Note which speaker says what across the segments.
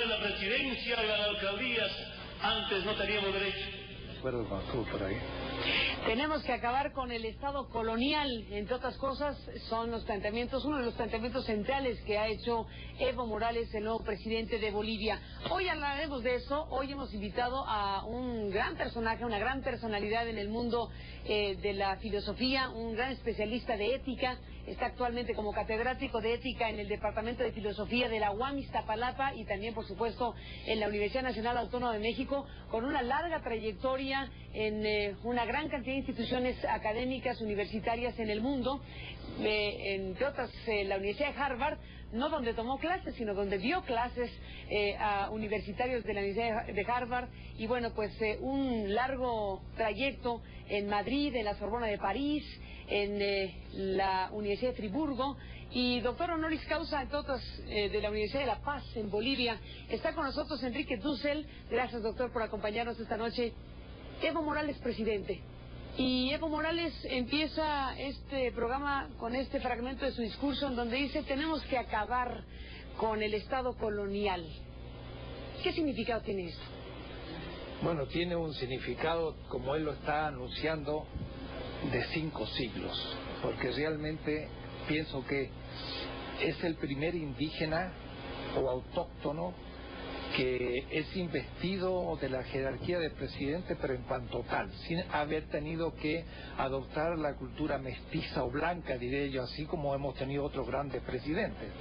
Speaker 1: de la presidencia y las alcaldías, antes no teníamos derecho.
Speaker 2: Bueno, por ahí.
Speaker 3: Tenemos que acabar con el Estado colonial, entre otras cosas, son los planteamientos, uno de los planteamientos centrales que ha hecho Evo Morales, el nuevo presidente de Bolivia. Hoy hablaremos de eso, hoy hemos invitado a un gran personaje, una gran personalidad en el mundo de la filosofía, un gran especialista de ética, está actualmente como catedrático de ética en el Departamento de Filosofía de la UAM Iztapalapa y también, por supuesto, en la Universidad Nacional Autónoma de México, con una larga trayectoria en una gran cantidad de instituciones académicas, universitarias en el mundo, entre otras la Universidad de Harvard, no donde tomó clases, sino donde dio clases a universitarios de la Universidad de Harvard, y bueno, pues un largo trayecto en Madrid, en la Sorbona de París, en la Universidad de Friburgo, y doctor honoris causa, entre otras, de la Universidad de La Paz, en Bolivia. Está con nosotros Enrique Dussel. Gracias, doctor, por acompañarnos esta noche. Evo Morales, presidente. Y Evo Morales empieza este programa con este fragmento de su discurso en donde dice: tenemos que acabar con el Estado colonial. ¿Qué significado tiene esto?
Speaker 2: Bueno, tiene un significado, como él lo está anunciando, de 5 siglos, porque realmente pienso que es el primer indígena o autóctono que es investido de la jerarquía de presidente, pero en pan total, sin haber tenido que adoptar la cultura mestiza o blanca, diré yo, así como hemos tenido otros grandes presidentes.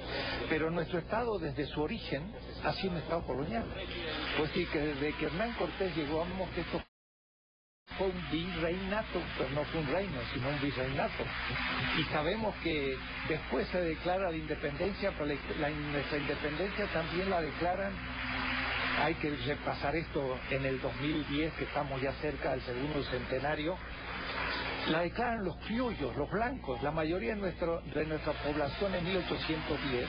Speaker 2: Pero nuestro Estado, desde su origen, ha sido un Estado colonial. Pues sí, que desde que Hernán Cortés llegó, vamos, que esto fue un virreinato, pues no fue un reino, sino un virreinato. Y sabemos que después se declara la independencia, pero nuestra independencia también la declaran. Hay que repasar esto en el 2010, que estamos ya cerca del segundo centenario. La declaran los criollos, los blancos. La mayoría de nuestra población en 1810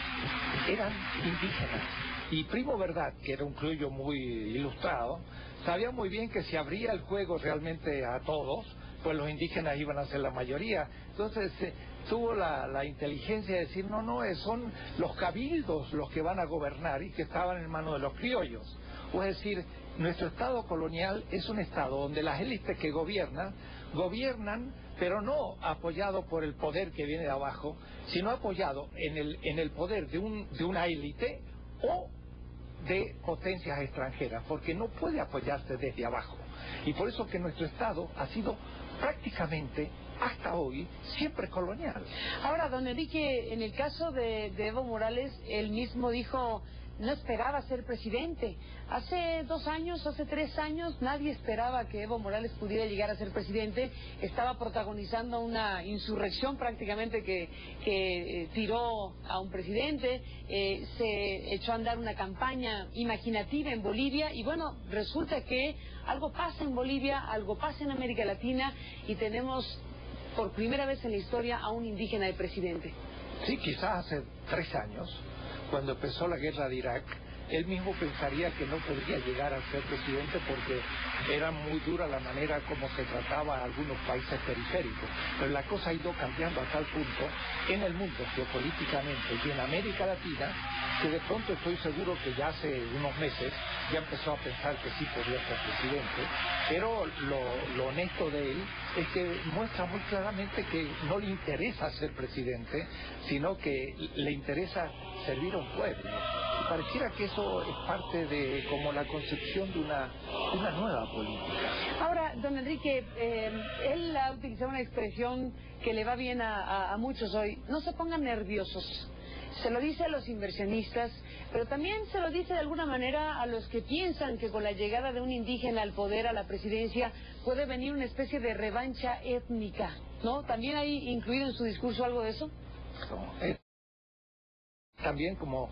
Speaker 2: eran indígenas. Y Primo Verdad, que era un criollo muy ilustrado, sabía muy bien que si abría el juego realmente a todos, pues los indígenas iban a ser la mayoría. Entonces tuvo la inteligencia de decir, no, son los cabildos los que van a gobernar, y que estaban en manos de los criollos. O es decir, nuestro Estado colonial es un Estado donde las élites que gobiernan, pero no apoyado por el poder que viene de abajo, sino apoyado en el poder de una élite o de potencias extranjeras, porque no puede apoyarse desde abajo. Y por eso que nuestro Estado ha sido prácticamente hasta hoy siempre colonial.
Speaker 3: Ahora, don Enrique, en el caso de Evo Morales, él mismo dijo: no esperaba ser presidente. Hace 2 años, hace 3 años, nadie esperaba que Evo Morales pudiera llegar a ser presidente. Estaba protagonizando una insurrección prácticamente que tiró a un presidente. Se echó a andar una campaña imaginativa en Bolivia. Y bueno, resulta que algo pasa en Bolivia, algo pasa en América Latina, y tenemos por primera vez en la historia a un indígena de presidente.
Speaker 2: Sí, quizás hace 3 años, cuando empezó la guerra de Irak, él mismo pensaría que no podría llegar a ser presidente porque era muy dura la manera como se trataba a algunos países periféricos. Pero la cosa ha ido cambiando a tal punto en el mundo geopolíticamente y en América Latina, que de pronto estoy seguro que ya hace unos meses ya empezó a pensar que sí podía ser presidente. Pero lo honesto de él es que muestra muy claramente que no le interesa ser presidente, sino que le interesa servir a un pueblo. Y pareciera que eso es parte de como la concepción de una nueva política.
Speaker 3: Ahora, don Enrique, él ha utilizado una expresión que le va bien a muchos hoy: no se pongan nerviosos. Se lo dice a los inversionistas, pero también se lo dice de alguna manera a los que piensan que con la llegada de un indígena al poder, a la presidencia, puede venir una especie de revancha étnica, ¿no? ¿También hay incluido en su discurso algo de eso?
Speaker 2: No, también como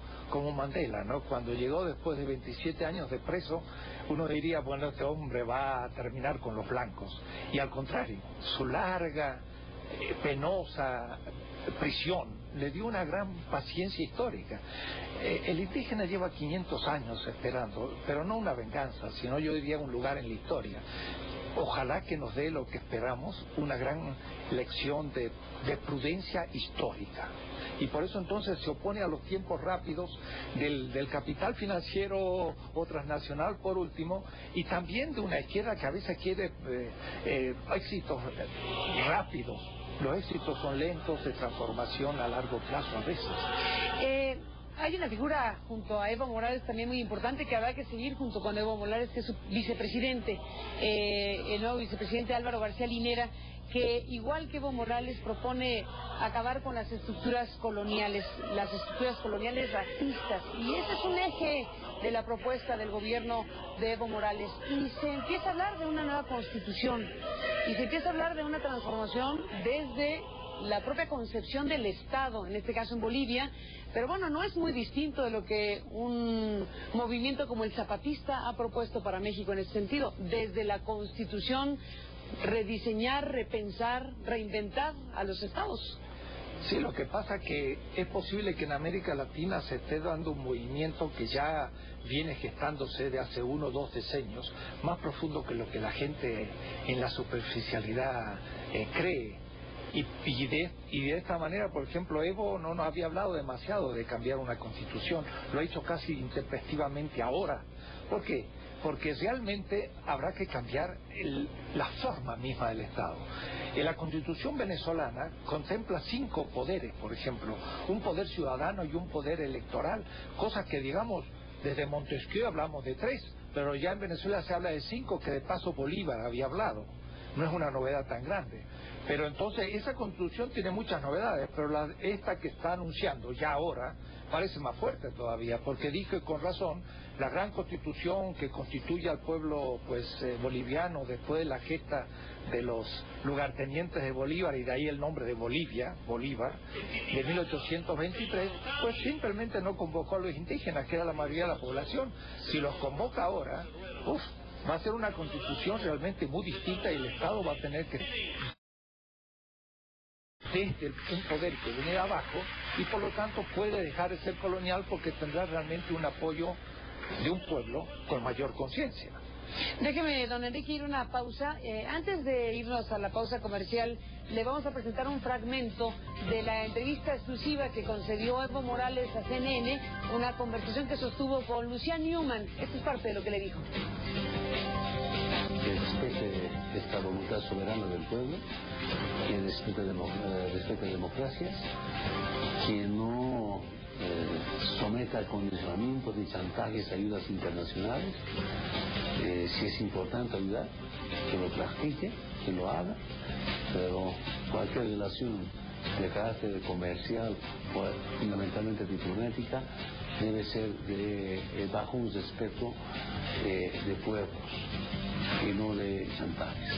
Speaker 2: Mandela, ¿no? Cuando llegó después de 27 años de preso, uno diría, bueno, este hombre va a terminar con los blancos. Y al contrario, su larga, penosa prisión le dio una gran paciencia histórica. El indígena lleva 500 años esperando, pero no una venganza, sino yo diría un lugar en la historia. Ojalá que nos dé lo que esperamos, una gran lección de prudencia histórica. y por eso entonces se opone a los tiempos rápidos del capital financiero o transnacional, por último, y también de una izquierda que a veces quiere éxitos rápidos. Los éxitos son lentos, de transformación a largo plazo a veces.
Speaker 3: Hay una figura junto a Evo Morales también muy importante que habrá que seguir junto con Evo Morales, que es su vicepresidente, el nuevo vicepresidente Álvaro García Linera, que igual que Evo Morales propone acabar con las estructuras coloniales racistas, y ese es un eje de la propuesta del gobierno de Evo Morales. Y se empieza a hablar de una nueva constitución, y se empieza a hablar de una transformación desde la propia concepción del Estado, en este caso en Bolivia, pero bueno, no es muy distinto de lo que un movimiento como el zapatista ha propuesto para México en ese sentido, desde la Constitución, rediseñar, repensar, reinventar a los estados.
Speaker 2: Sí, lo que pasa que es posible que en América Latina se esté dando un movimiento que ya viene gestándose de hace 1 o 2 decenios, más profundo que lo que la gente en la superficialidad cree. Y de esta manera, por ejemplo, Evo no nos había hablado demasiado de cambiar una constitución, lo ha hecho casi intempestivamente ahora. ¿Por qué? Porque realmente habrá que cambiar la forma misma del Estado. La Constitución venezolana contempla 5 poderes, por ejemplo, un poder ciudadano y un poder electoral, cosas que, digamos, desde Montesquieu hablamos de 3, pero ya en Venezuela se habla de 5, que de paso Bolívar había hablado. No es una novedad tan grande. Pero entonces esa Constitución tiene muchas novedades, pero esta que está anunciando ya ahora parece más fuerte todavía, porque dije con razón, la gran Constitución que constituye al pueblo boliviano después de la gesta de los lugartenientes de Bolívar, y de ahí el nombre de Bolivia, Bolívar, de 1823, pues simplemente no convocó a los indígenas, que era la mayoría de la población. Si los convoca ahora, va a ser una Constitución realmente muy distinta, y el Estado va a tener que desde un poder que viene de abajo, y por lo tanto puede dejar de ser colonial porque tendrá realmente un apoyo de un pueblo con mayor conciencia.
Speaker 3: Déjeme, don Enrique, ir una pausa. Antes de irnos a la pausa comercial, le vamos a presentar un fragmento de la entrevista exclusiva que concedió Evo Morales a CNN, una conversación que sostuvo con Lucian Newman. Esto es parte de lo que le dijo.
Speaker 4: Que respete esta voluntad soberana del pueblo, que respete democracias, que no someta a condicionamientos ni chantajes a ayudas internacionales. Si es importante ayudar, que lo practique, que lo haga, pero cualquier relación de carácter comercial o fundamentalmente diplomática debe ser bajo un respeto de pueblos y no de chantajes.